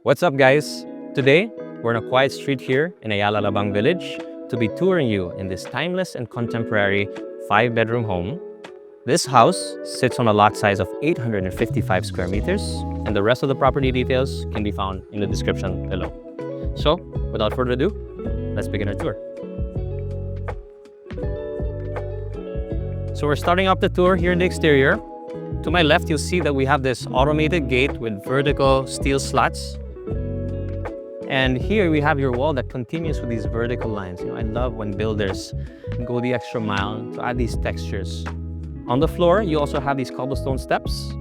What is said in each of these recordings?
What's up, guys? Today, we're on a quiet street here in Ayala Alabang village to be touring you in this timeless and contemporary 5-bedroom home. This house sits on a lot size of 855 square meters, and the rest of the property details can be found in the description below. So, without further ado, let's begin our tour. So we're starting up the tour here in the exterior. To my left, you'll see that we have this automated gate with vertical steel slats. And here we have your wall that continues with these vertical lines. I love when builders go the extra mile to add these textures. On the floor, you also have these cobblestone steps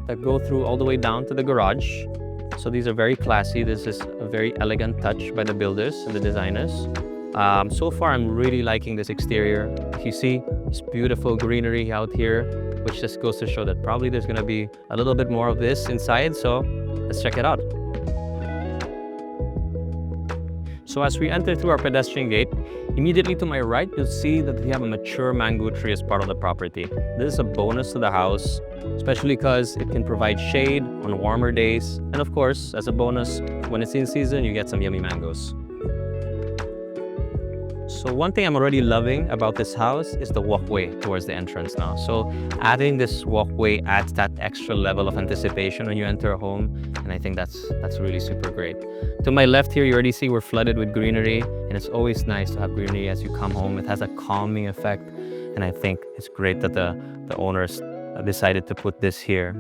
that go through all the way down to the garage. So these are very classy. This is a very elegant touch by the builders and the designers. So far, I'm really liking this exterior. You see this beautiful greenery out here, which just goes to show that probably there's going to be a little bit more of this inside. So let's check it out. So as we enter through our pedestrian gate, immediately to my right, you'll see that we have a mature mango tree as part of the property. This is a bonus to the house, especially because it can provide shade on warmer days. And of course, as a bonus, when it's in season, you get some yummy mangoes. So one thing I'm already loving about this house is the walkway towards the entrance now. So adding this walkway adds that extra level of anticipation when you enter a home, and I think that's really super great. To my left here, you already see we're flooded with greenery, and it's always nice to have greenery as you come home. It has a calming effect, and I think it's great that the owners decided to put this here.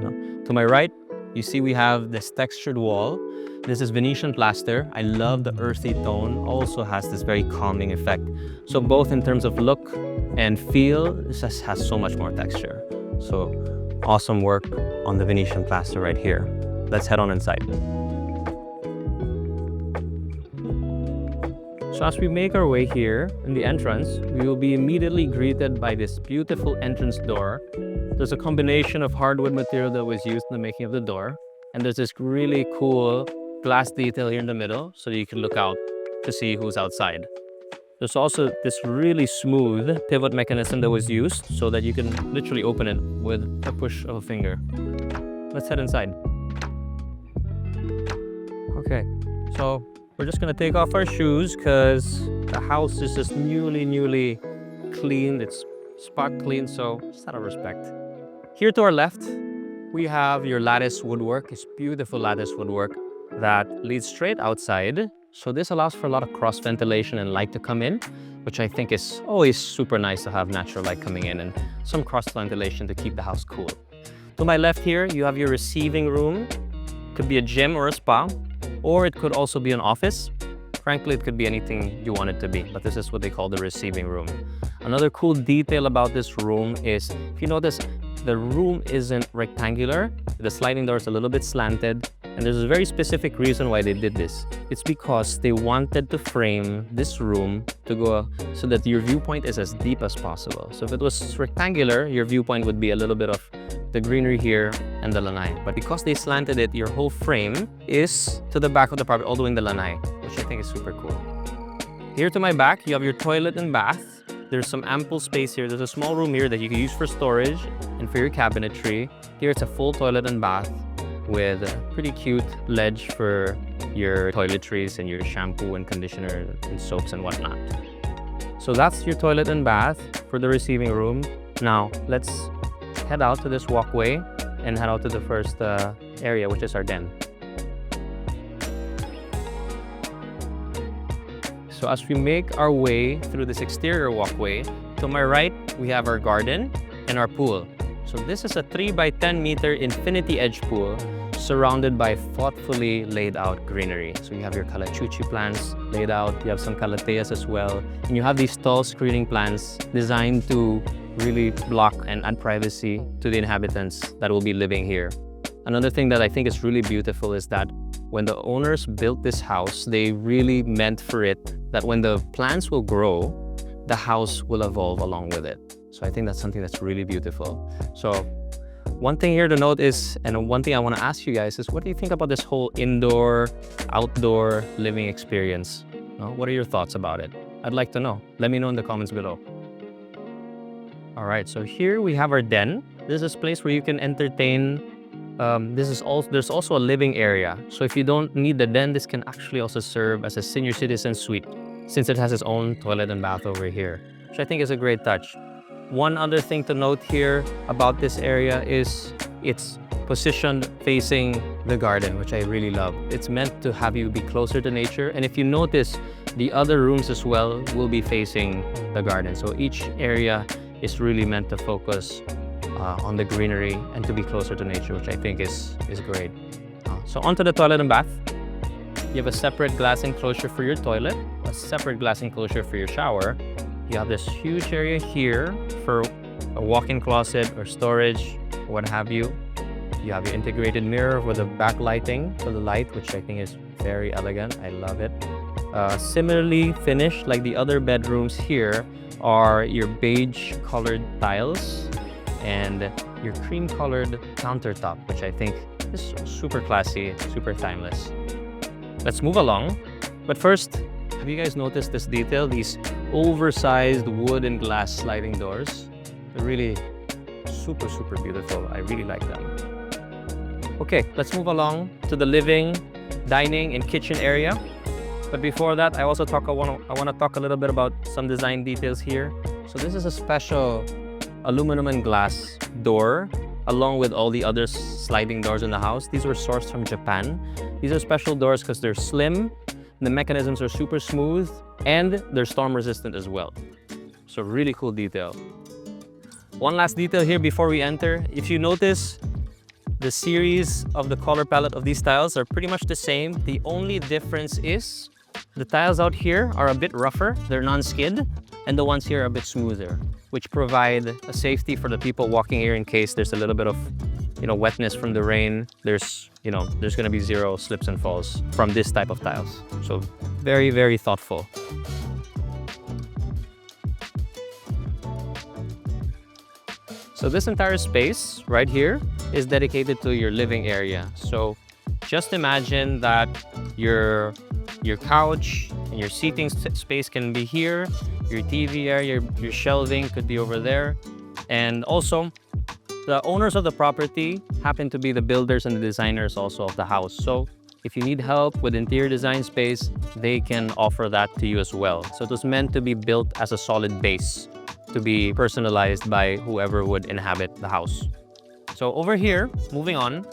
To my right, you see we have this textured wall. This is Venetian plaster. I love the earthy tone, also has this very calming effect. So both in terms of look and feel, this just has so much more texture. So awesome work on the Venetian plaster right here. Let's head on inside. So as we make our way here in the entrance, we will be immediately greeted by this beautiful entrance door. There's a combination of hardwood material that was used in the making of the door. And there's this really cool glass detail here in the middle so that you can look out to see who's outside. There's also this really smooth pivot mechanism that was used so that you can literally open it with a push of a finger. Let's head inside. Okay, so we're just gonna take off our shoes because the house is just newly cleaned. It's spot clean, so just out of respect. Here to our left, we have your lattice woodwork. It's beautiful lattice woodwork that leads straight outside. So this allows for a lot of cross ventilation and light to come in, which I think is always super nice to have natural light coming in and some cross ventilation to keep the house cool. To my left here, you have your receiving room. Could be a gym or a spa, or it could also be an office. Frankly, it could be anything you want it to be, but this is what they call the receiving room. Another cool detail about this room is, if you notice, the room isn't rectangular. The sliding door is a little bit slanted, and there's a very specific reason why they did this. It's because they wanted to frame this room to go so that your viewpoint is as deep as possible. So if it was rectangular, your viewpoint would be a little bit of the greenery here and the lanai. But because they slanted it, your whole frame is to the back of the property, all the way in the lanai, which I think is super cool. Here to my back, you have your toilet and bath. There's some ample space here. There's a small room here that you can use for storage and for your cabinetry. Here it's a full toilet and bath with a pretty cute ledge for your toiletries and your shampoo and conditioner and soaps and whatnot. So that's your toilet and bath for the receiving room. Now let's head out to this walkway and head out to the first area, which is our den. So as we make our way through this exterior walkway, to my right, we have our garden and our pool. So this is a 3x10 meter infinity edge pool surrounded by thoughtfully laid out greenery. So you have your calachuchi plants laid out, you have some calatheas as well, and you have these tall screening plants designed to really block and add privacy to the inhabitants that will be living here. Another thing that I think is really beautiful is that when the owners built this house, they really meant for it that when the plants will grow, the house will evolve along with it. So I think that's something that's really beautiful. So one thing here to note is, and one thing I want to ask you guys is, what do you think about this whole indoor, outdoor living experience? What are your thoughts about it? I'd like to know. Let me know in the comments below. All right, so here we have our den. This is a place where you can entertain There's also a living area. So if you don't need the den, this can actually also serve as a senior citizen suite, since it has its own toilet and bath over here, which I think is a great touch. One other thing to note here about this area is it's positioned facing the garden, which I really love. It's meant to have you be closer to nature. And if you notice, the other rooms as well will be facing the garden. So each area is really meant to focus on the greenery and to be closer to nature, which I think is great. So onto the toilet and bath. You have a separate glass enclosure for your toilet, a separate glass enclosure for your shower. You have this huge area here for a walk-in closet or storage, what have you. You have your integrated mirror with the backlighting for the light, which I think is very elegant. I love it. Similarly finished, like the other bedrooms here, are your beige colored tiles and your cream colored countertop, which I think is super classy, super timeless. Let's move along. But first, have you guys noticed this detail? These oversized wood and glass sliding doors. They're really super, super beautiful. I really like them. Okay, let's move along to the living, dining, and kitchen area. But before that, I want to talk a little bit about some design details here. So this is a special aluminum and glass door, along with all the other sliding doors in the house. These were sourced from Japan. These are special doors because they're slim, the mechanisms are super smooth, and they're storm resistant as well. So really cool detail. One last detail here before we enter. If you notice, the series of the color palette of these tiles are pretty much the same. The only difference is the tiles out here are a bit rougher, they're non-skid, and the ones here are a bit smoother, which provide a safety for the people walking here in case there's a little bit of, wetness from the rain. There's going to be zero slips and falls from this type of tiles. So very, very thoughtful. So this entire space right here is dedicated to your living area. So just imagine that your couch and your seating space can be here, your TV area, your shelving could be over there. And also, the owners of the property happen to be the builders and the designers also of the house. So if you need help with interior design space, they can offer that to you as well. So it was meant to be built as a solid base, to be personalized by whoever would inhabit the house. So over here, moving on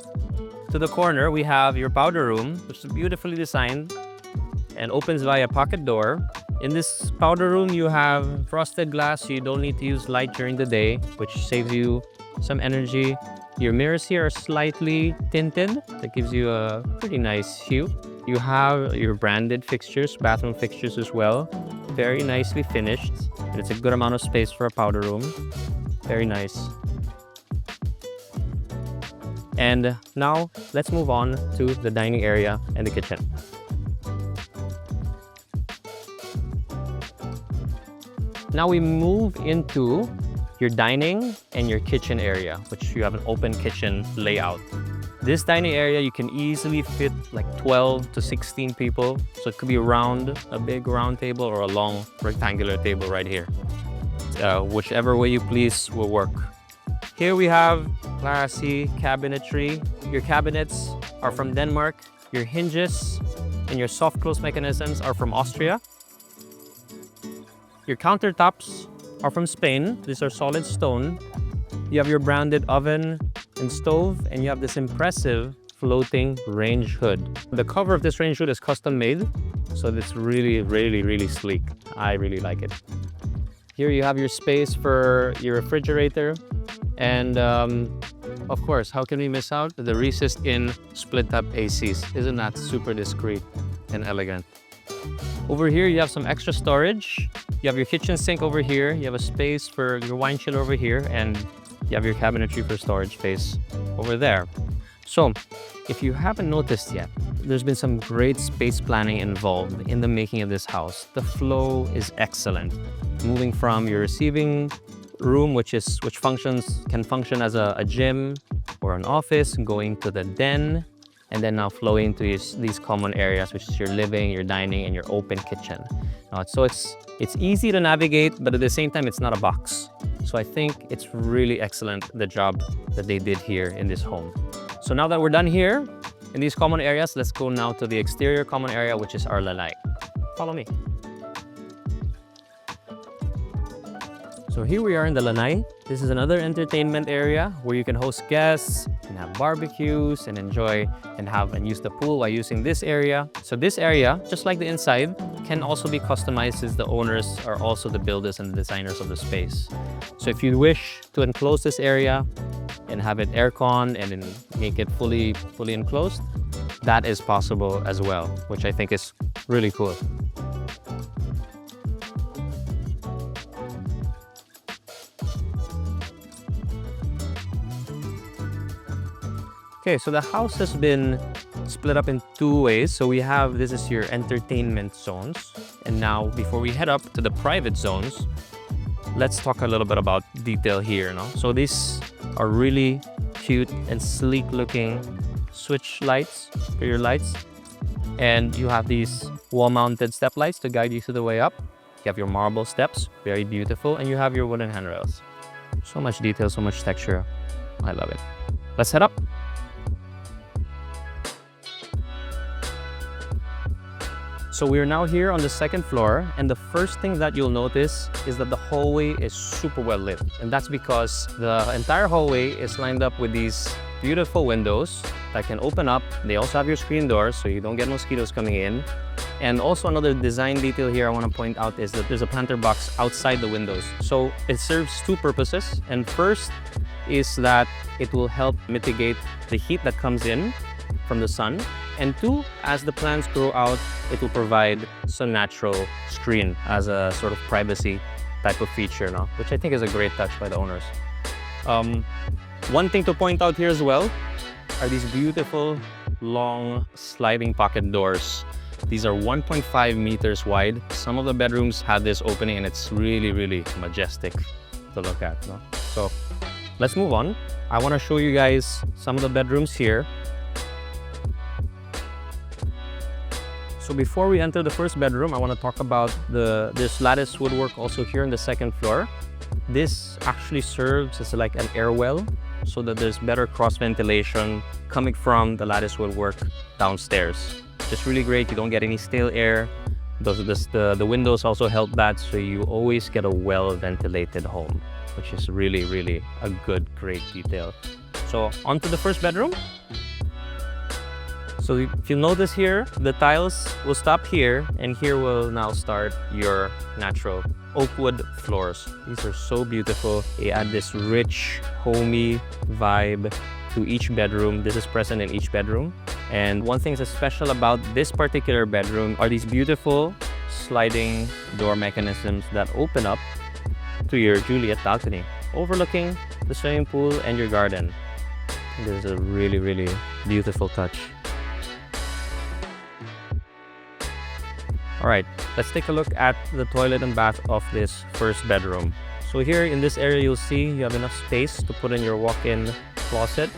to the corner, we have your powder room, which is beautifully designed and opens via pocket door. In this powder room, you have frosted glass, so you don't need to use light during the day, which saves you some energy. Your mirrors here are slightly tinted. That gives you a pretty nice hue. You have your branded fixtures, bathroom fixtures as well. Very nicely finished. And it's a good amount of space for a powder room. Very nice. And now let's move on to the dining area and the kitchen. Now we move into your dining and your kitchen area, which you have an open kitchen layout. This dining area, you can easily fit like 12 to 16 people. So it could be a big round table, or a long rectangular table right here. Whichever way you please will work. Here we have classy cabinetry. Your cabinets are from Denmark. Your hinges and your soft close mechanisms are from Austria. Your countertops are from Spain. These are solid stone. You have your branded oven and stove, and you have this impressive floating range hood. The cover of this range hood is custom made, so it's really, really, really sleek. I really like it. Here you have your space for your refrigerator, and of course, how can we miss out? The recessed-in split-up ACs. Isn't that super discreet and elegant? Over here, you have some extra storage. You have your kitchen sink over here. You have a space for your wine chiller over here, and you have your cabinetry for storage space over there. So, if you haven't noticed yet, there's been some great space planning involved in the making of this house. The flow is excellent. Moving from your receiving room, which can function as a gym or an office, going to the den, and then now flowing to these common areas, which is your living, your dining, and your open kitchen. So it's easy to navigate, but at the same time, it's not a box. So I think it's really excellent, the job that they did here in this home. So now that we're done here in these common areas, let's go now to the exterior common area, which is our lanai. Follow me. So here we are in the lanai. This is another entertainment area where you can host guests and have barbecues and enjoy and use the pool while using this area. So this area, just like the inside, can also be customized since the owners are also the builders and the designers of the space. So if you wish to enclose this area and have it aircon and then make it fully enclosed, that is possible as well, which I think is really cool. Okay, so the house has been split up in two ways. So we have, this is your entertainment zones. And now before we head up to the private zones, let's talk a little bit about detail here. No? So these are really cute and sleek looking switch lights for your lights. And you have these wall mounted step lights to guide you through the way up. You have your marble steps, very beautiful. And you have your wooden handrails. So much detail, so much texture. I love it. Let's head up. So we're now here on the second floor, and the first thing that you'll notice is that the hallway is super well lit. And that's because the entire hallway is lined up with these beautiful windows that can open up. They also have your screen doors so you don't get mosquitoes coming in. And also another design detail here I want to point out is that there's a planter box outside the windows. So it serves two purposes. And first is that it will help mitigate the heat that comes in from the sun. And two, as the plants grow out, it will provide some natural screen as a sort of privacy type of feature now, which I think is a great touch by the owners. One thing to point out here as well are these beautiful long sliding pocket doors. These are 1.5 meters wide. Some of the bedrooms have this opening and it's really, really majestic to look at. No? So let's move on. I want to show you guys some of the bedrooms here. So before we enter the first bedroom, I want to talk about this lattice woodwork also here on the second floor. This actually serves as like an air well so that there's better cross ventilation coming from the lattice woodwork downstairs. Just really great. You don't get any stale air. The windows also help that, so you always get a well ventilated home, which is really, really a great detail. So on to the first bedroom. So if you notice here, the tiles will stop here, and here will now start your natural oak wood floors. These are so beautiful. They add this rich, homey vibe to each bedroom. This is present in each bedroom. And one thing that's special about this particular bedroom are these beautiful sliding door mechanisms that open up to your Juliet balcony, overlooking the swimming pool and your garden. This is a really, really beautiful touch. All right, let's take a look at the toilet and bath of this first bedroom. So here in this area, you'll see you have enough space to put in your walk-in closet.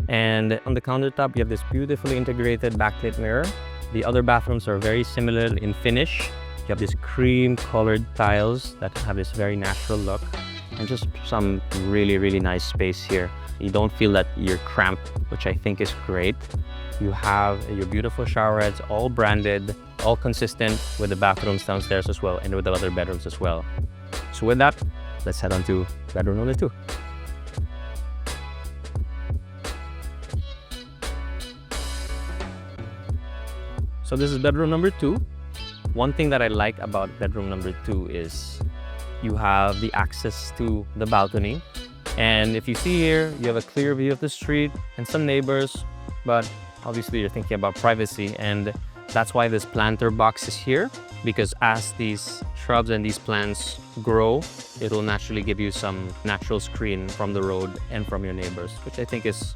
And on the countertop, you have this beautifully integrated backlit mirror. The other bathrooms are very similar in finish. You have these cream-colored tiles that have this very natural look. And just some really, really nice space here. You don't feel that you're cramped, which I think is great. You have your beautiful shower heads, all branded, all consistent with the bathrooms downstairs as well, and with the other bedrooms as well. So with that, let's head on to bedroom number 2. So this is bedroom number 2. One thing that I like about bedroom number 2 is you have the access to the balcony. And if you see here, you have a clear view of the street and some neighbors, but obviously you're thinking about privacy, and that's why this planter box is here, because as these shrubs and these plants grow, it will naturally give you some natural screen from the road and from your neighbors, which I think is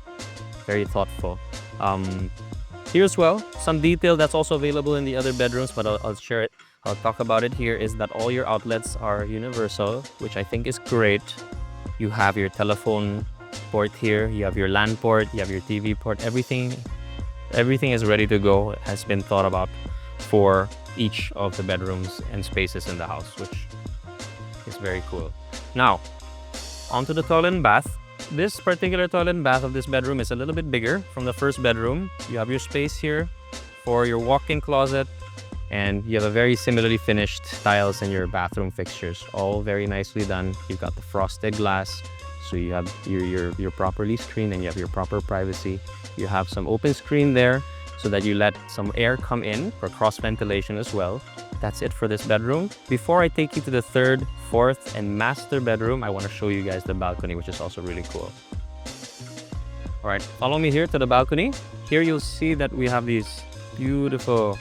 very thoughtful. Here as well, some detail that's also available in the other bedrooms, but I'll share it. I'll talk about it here, is that all your outlets are universal, which I think is great. You have your telephone port here, you have your LAN port, you have your TV port, everything is ready to go. It has been thought about for each of the bedrooms and spaces in the house, which is very cool. Now, onto the toilet and bath. this particular toilet and bath of this bedroom is a little bit bigger from the first bedroom. You have your space here for your walk-in closet, and you have a very similarly finished tiles in your bathroom fixtures, all very nicely done. You've got the frosted glass, so you have you're properly screened and you have your proper privacy. You have some open screen there so that you let some air come in for cross ventilation as well. That's it for this bedroom. Before I take you to the third, fourth, and master bedroom, I want to show you guys the balcony, which is also really cool. All right, follow me here to the balcony. Here you'll see that we have these beautiful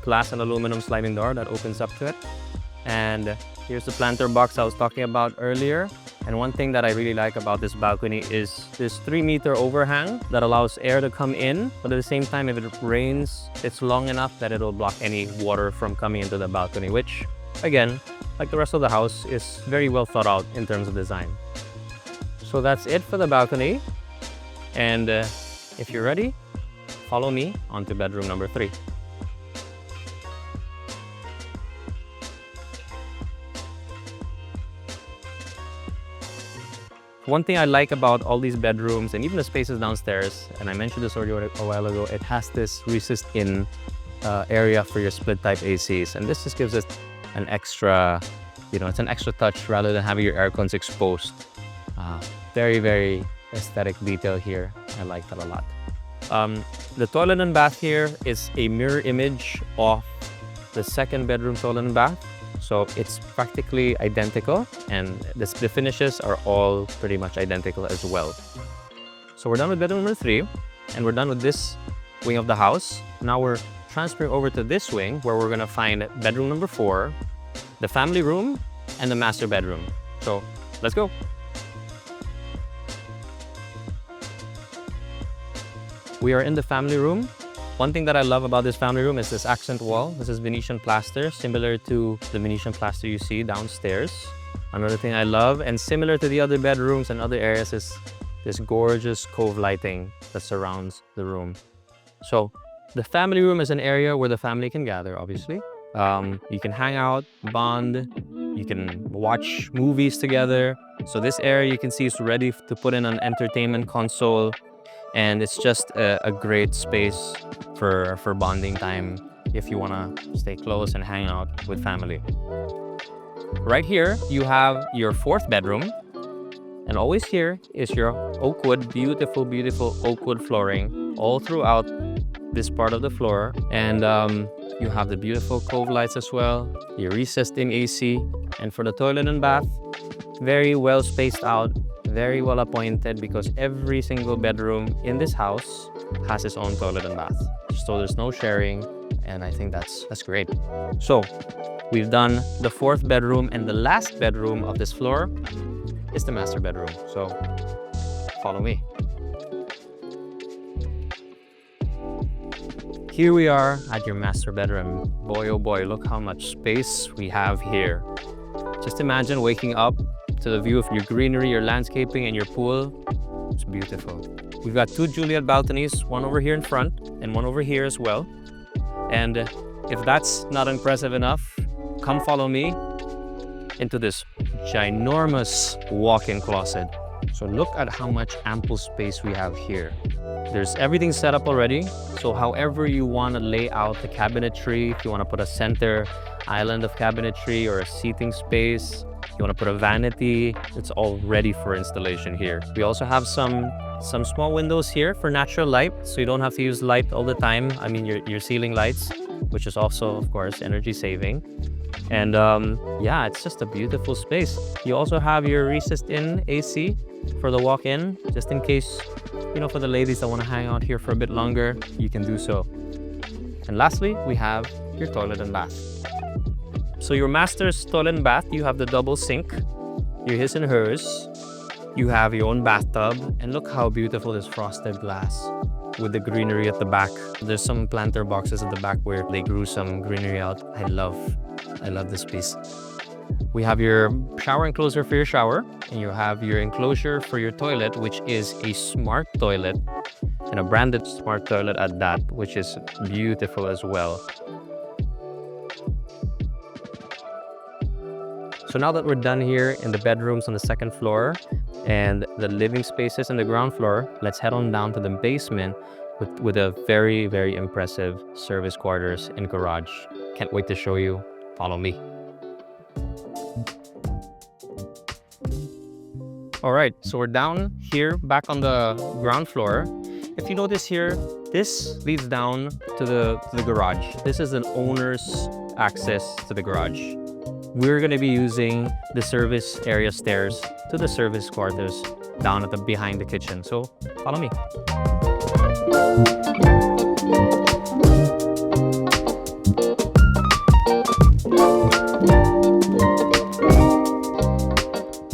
glass and aluminum sliding door that opens up to it. And here's the planter box I was talking about earlier. And one thing that I really like about this balcony is this 3-meter overhang that allows air to come in, but at the same time, if it rains, it's long enough that it'll block any water from coming into the balcony, which, again, like the rest of the house, is very well thought out in terms of design. So that's it for the balcony. And if you're ready, follow me onto bedroom number 3. One thing I like about all these bedrooms and even the spaces downstairs, and I mentioned this already a while ago, it has this recessed-in area for your split-type ACs. And this just gives it an extra, it's an extra touch rather than having your air cons exposed. Very, very aesthetic detail here. I like that a lot. The toilet and bath here is a mirror image of the second bedroom toilet and bath. So it's practically identical, and the finishes are all pretty much identical as well. So we're done with bedroom number 3, and we're done with this wing of the house. Now we're transferring over to this wing where we're gonna find bedroom number 4, the family room, and the master bedroom. So let's go. We are in the family room. One thing that I love about this family room is this accent wall. This is Venetian plaster, similar to the Venetian plaster you see downstairs. Another thing I love, and similar to the other bedrooms and other areas, is this gorgeous cove lighting that surrounds the room. So the family room is an area where the family can gather, obviously. You can hang out, bond, you can watch movies together. So this area you can see is ready to put in an entertainment console. And it's just a great space for bonding time if you want to stay close and hang out with family. Right here, you have your 4th bedroom. And always here is your oak wood, beautiful, beautiful oak wood flooring all throughout this part of the floor. And you have the beautiful cove lights as well, your recessed-in AC. And for the toilet and bath, very well spaced out, very well appointed, because every single bedroom in this house has its own toilet and bath. So there's no sharing, and I think that's great. So we've done the 4th bedroom, and the last bedroom of this floor is the master bedroom. So follow me. Here we are at your master bedroom. Boy, oh boy, look how much space we have here. Just imagine waking up to the view of your greenery, your landscaping, and your pool. It's beautiful. We've got 2 Juliet balconies, one over here in front and one over here as well. And if that's not impressive enough, come follow me into this ginormous walk-in closet. So look at how much ample space we have here. There's everything set up already. So however you want to lay out the cabinetry, if you want to put a center island of cabinetry or a seating space, you want to put a vanity, it's all ready for installation here. We also have some small windows here for natural light, so you don't have to use light all the time. I mean, your ceiling lights, which is also, of course, energy saving. And yeah, it's just a beautiful space. You also have your recessed-in AC for the walk-in, just in case, for the ladies that want to hang out here for a bit longer, you can do so. And lastly, we have your toilet and bath. So your master's toilet and bath, you have the double sink, your his and hers. You have your own bathtub, and look how beautiful this frosted glass with the greenery at the back. There's some planter boxes at the back where they grew some greenery out. I love this piece. We have your shower enclosure for your shower, and you have your enclosure for your toilet, which is a smart toilet, and a branded smart toilet at that, which is beautiful as well. So now that we're done here in the bedrooms on the second floor, and the living spaces on the ground floor. Let's head on down to the basement with a very, very impressive service quarters and garage. Can't wait to show you. Follow me. All right, so we're down here back on the ground floor. If you notice here, this leads down to the garage. This is an owner's access to the garage. We're going to be using the service area stairs to the service quarters down at the behind the kitchen. So follow me.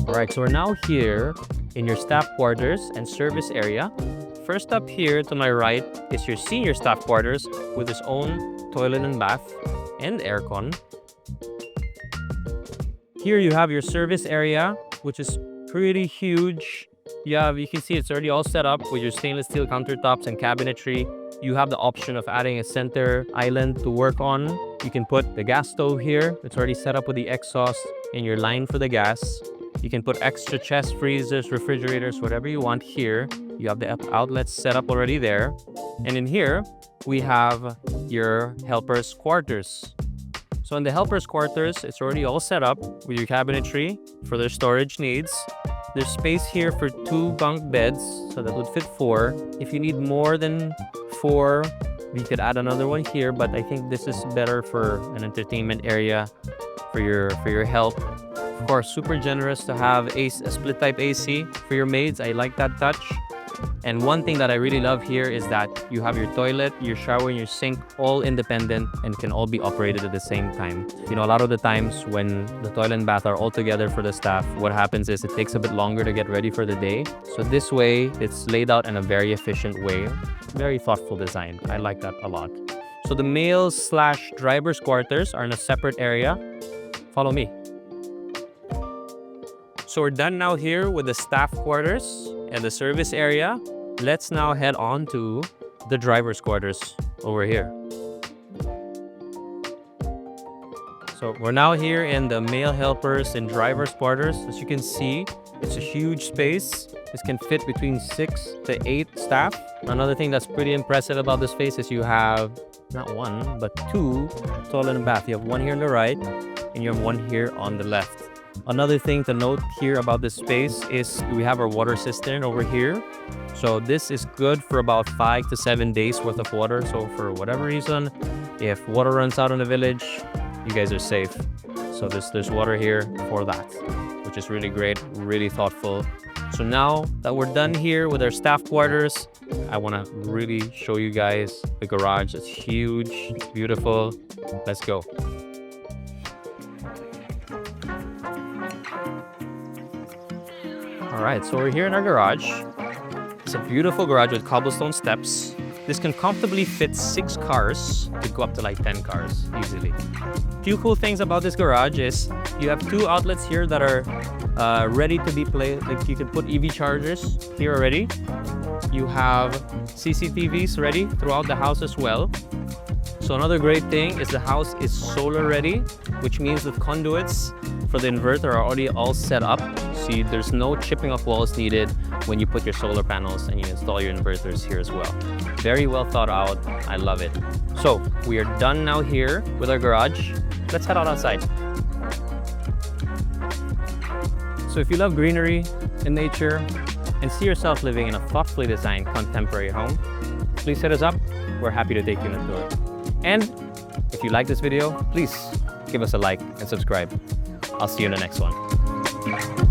All right, so we're now here in your staff quarters and service area. First up here to my right is your senior staff quarters with its own toilet and bath and aircon. Here you have your service area, which is pretty huge. You can see it's already all set up with your stainless steel countertops and cabinetry. You have the option of adding a center island to work on. You can put the gas stove here. It's already set up with the exhaust and your line for the gas. You can put extra chest freezers, refrigerators, whatever you want here. You have the outlets set up already there. And in here, we have your helper's quarters. So in the helper's quarters, it's already all set up with your cabinetry for their storage needs. There's space here for 2 bunk beds, so that would fit 4. If you need more than 4, we could add another one here, but I think this is better for an entertainment area for your help. Of course, super generous to have a split type AC for your maids. I like that touch. And one thing that I really love here is that you have your toilet, your shower, and your sink all independent and can all be operated at the same time. You know, a lot of the times when the toilet and bath are all together for the staff, what happens is it takes a bit longer to get ready for the day. So this way, it's laid out in a very efficient way. Very thoughtful design. I like that a lot. So the male/driver's quarters are in a separate area. Follow me. So we're done now here with the staff quarters and the service area. Let's now head on to the driver's quarters over here. So we're now here in the male helpers and driver's quarters. As you can see, it's a huge space. This can fit between 6 to 8 staff. Another thing that's pretty impressive about this space is you have not 1, but 2 toilet and bath. You have one here on the right and you have one here on the left. Another thing to note here about this space is we have our water cistern over here. So this is good for about 5 to 7 days worth of water. So for whatever reason, if water runs out in the village, you guys are safe. So there's water here for that, which is really great, really thoughtful. So now that we're done here with our staff quarters, I want to really show you guys the garage. It's huge, it's beautiful. Let's go. All right, so we're here in our garage. It's a beautiful garage with cobblestone steps. This can comfortably fit 6 cars. Could go up to like 10 cars easily. Few cool things about this garage is you have 2 outlets here that are ready to be played. Like you can put EV chargers here already. You have CCTVs ready throughout the house as well. So another great thing is the house is solar ready, which means the conduits for the inverter are already all set up. See, there's no chipping of walls needed when you put your solar panels and you install your inverters here as well. Very well thought out. I love it. So we are done now here with our garage. Let's head out outside. So if you love greenery and nature and see yourself living in a thoughtfully designed contemporary home, please hit us up. We're happy to take you on a tour. And if you like this video, please give us a like and subscribe. I'll see you in the next one.